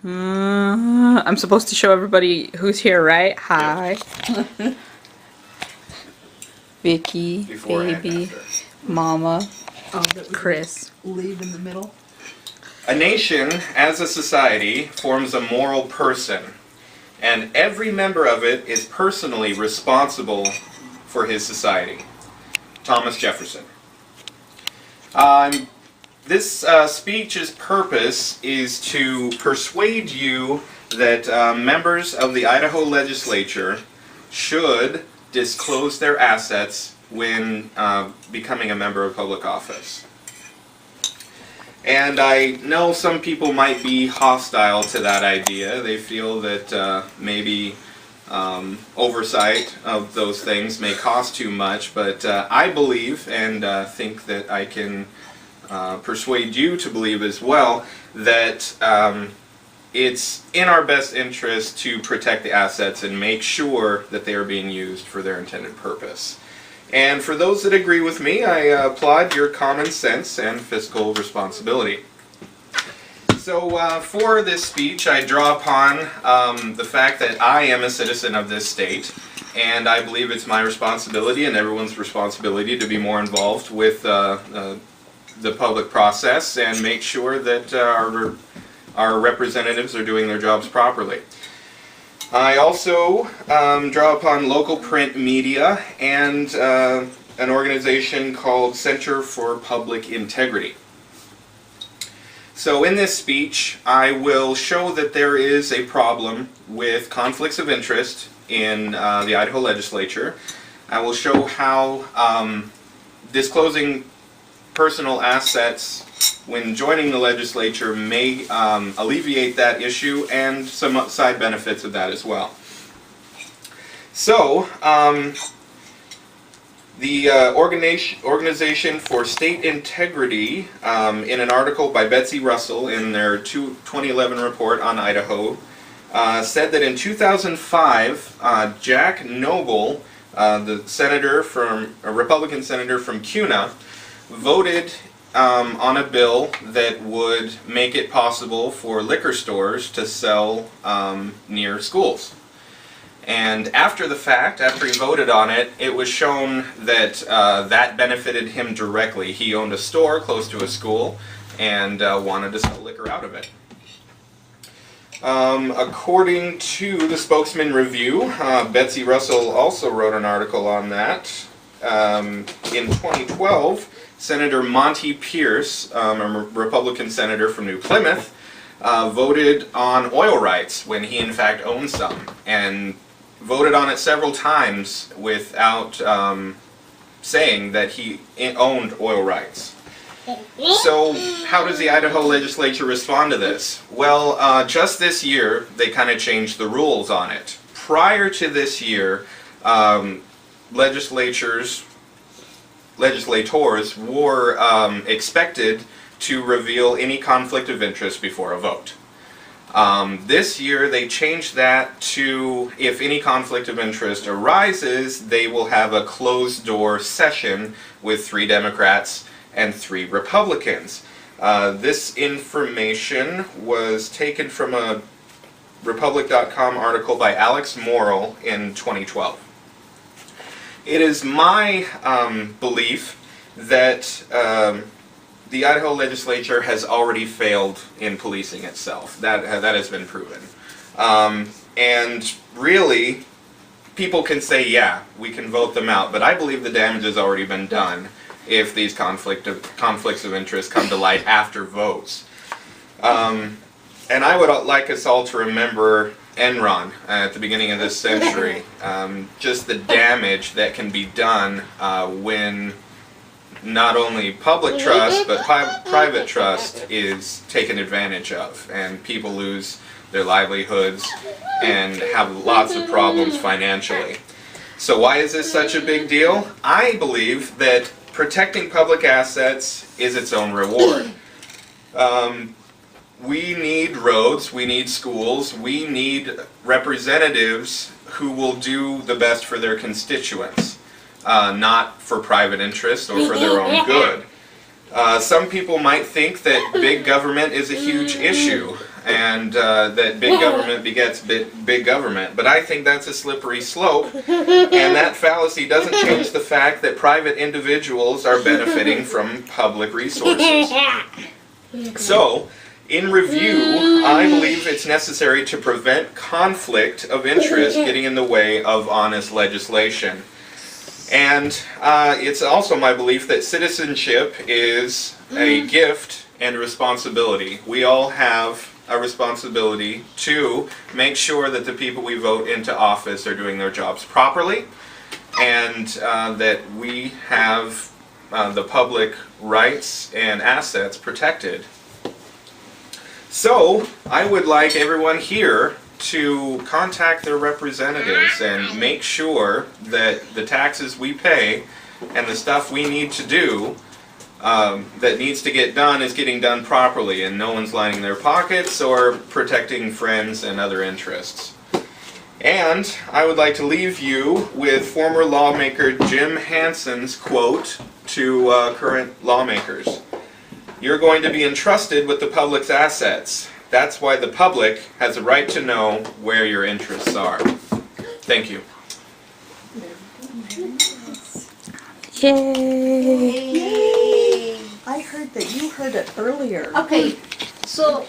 I'm supposed to show everybody who's here, right? Hi. Vicky, Before and baby, after. mama, Oh, that was Chris. leave in the middle. A nation, as a society, forms a moral person, and every member of it is personally responsible for his society. Thomas Jefferson. This speech's purpose is to persuade you that members of the Idaho legislature should disclose their assets when becoming a member of public office. And I know some people might be hostile to that idea. They feel that maybe oversight of those things may cost too much, but I believe and think that I can persuade you to believe as well that it's in our best interest to protect the assets and make sure that they are being used for their intended purpose. And for those that agree with me, I applaud your common sense and fiscal responsibility. So for this speech, I draw upon the fact that I am a citizen of this state, and I believe it's my responsibility and everyone's responsibility to be more involved with the public process and make sure that our representatives are doing their jobs properly. I also draw upon local print media and an organization called Center for Public Integrity. So in this speech, I will show that there is a problem with conflicts of interest in the Idaho legislature. I will show how disclosing personal assets when joining the legislature may alleviate that issue and some side benefits of that as well. So, the Organization for State Integrity, in an article by Betsy Russell in their 2011 report on Idaho, said that in 2005, Jack Noble, the senator from a Republican senator from Kuna, voted on a bill that would make it possible for liquor stores to sell near schools. And after the fact, after he voted on it, it was shown that that benefited him directly. He owned a store close to a school and wanted to sell liquor out of it. According to the Spokesman Review, Betsy Russell also wrote an article on that. In 2012, Senator Monty Pierce, a Republican senator from New Plymouth, voted on oil rights when he in fact owned some, and voted on it several times without saying that he owned oil rights. So how does the Idaho legislature respond to this? Well, just this year they kind of changed the rules on it. Prior to this year, legislators were expected to reveal any conflict of interest before a vote. This year they changed that to, if any conflict of interest arises, they will have a closed-door session with 3 Democrats and 3 Republicans. This information was taken from a Republic.com article by Alex Morrill in 2012. It is my belief that the Idaho legislature has already failed in policing itself. That has been proven. And really, people can say, yeah, we can vote them out, but I believe the damage has already been done if these conflicts of interest come to light after votes. And I would like us all to remember Enron at the beginning of this century. Just the damage that can be done when not only public trust but private trust is taken advantage of, and people lose their livelihoods and have lots of problems financially. So why is this such a big deal? I believe that protecting public assets is its own reward. We need roads, we need schools, we need representatives who will do the best for their constituents, not for private interest or for their own good. Some people might think that big government is a huge issue, and that big government begets big government. But I think that's a slippery slope, and that fallacy doesn't change the fact that private individuals are benefiting from public resources. So, in review, I believe it's necessary to prevent conflict of interest getting in the way of honest legislation. And it's also my belief that citizenship is a gift and a responsibility. We all have a responsibility to make sure that the people we vote into office are doing their jobs properly, and that we have the public rights and assets protected. So, I would like everyone here to contact their representatives and make sure that the taxes we pay and the stuff we need to do that needs to get done is getting done properly, and no one's lining their pockets or protecting friends and other interests. And I would like to leave you with former lawmaker Jim Hanson's quote to current lawmakers. You're going to be entrusted with the public's assets. That's why the public has a right to know where your interests are. Thank you. Yay! I heard that you heard it earlier. Okay, so